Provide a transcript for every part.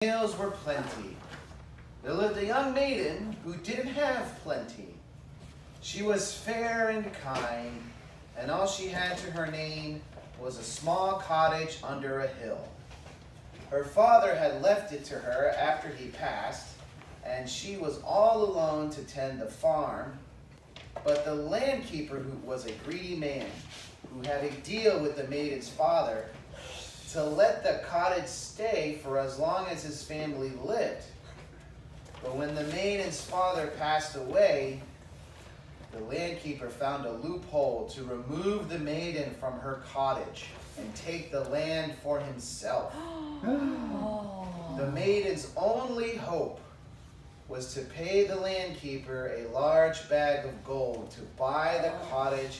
Meals were plenty. There lived a young maiden who didn't have plenty. She was fair and kind, and all she had to her name was a small cottage under a hill. Her father had left it to her after he passed, and she was all alone to tend the farm. But the landkeeper, who was a greedy man, who had a deal with the maiden's father to let the cottage stay for as long as his family lived. But when the maiden's father passed away, the landkeeper found a loophole to remove the maiden from her cottage and take the land for himself. The maiden's only hope was to pay the landkeeper a large bag of gold to buy the cottage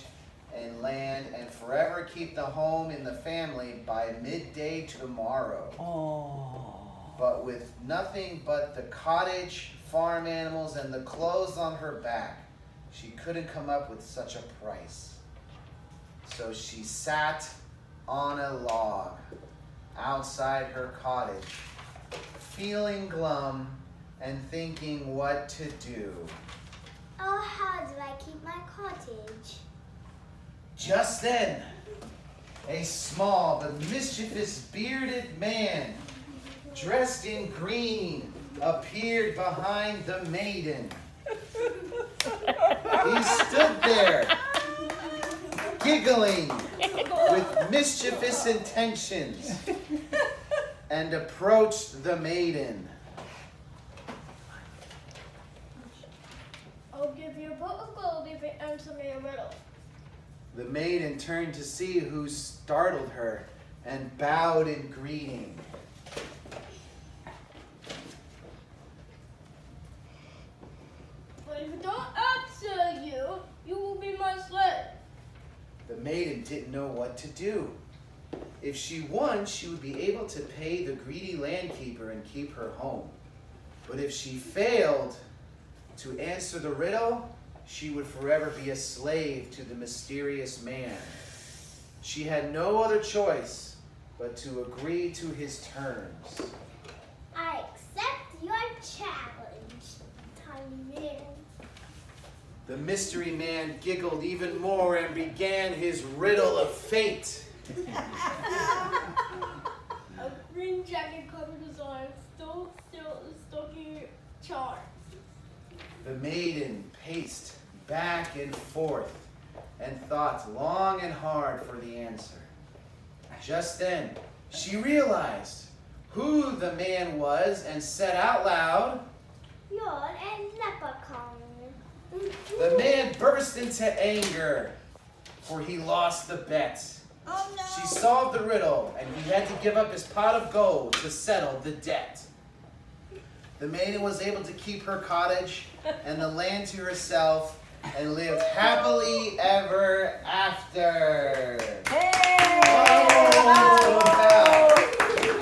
and land and forever keep the home in the family by midday tomorrow. But with nothing but the cottage, farm animals, and the clothes on her back, she couldn't come up with such a price. So she sat on a log outside her cottage, feeling glum and thinking what to do. Oh, how do I keep my cottage? Just then, a small but mischievous bearded man, dressed in green, appeared behind the maiden. He stood there, giggling with mischievous intentions, and approached the maiden. I'll give you a pot of gold if you answer me a riddle. The maiden turned to see who startled her and bowed in greeting. But if I don't answer you, you will be my slave. The maiden didn't know what to do. If she won, she would be able to pay the greedy landkeeper and keep her home. But if she failed to answer the riddle, she would forever be a slave to the mysterious man. She had no other choice but to agree to his terms. I accept your challenge, tiny man. The mystery man giggled even more and began his riddle of fate. A green jacket covered his eyes, still stocking charms. The maiden paced back and forth and thought long and hard for the answer. Just then, she realized who the man was and said out loud, You're a leprechaun. the man burst into anger, for he lost the bet. Oh no. She solved the riddle, and he had to give up his pot of gold to settle the debt. The maiden was able to keep her cottage and the land to herself and lived happily ever after. Hey! Oh,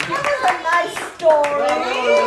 That was a nice story. Bravo.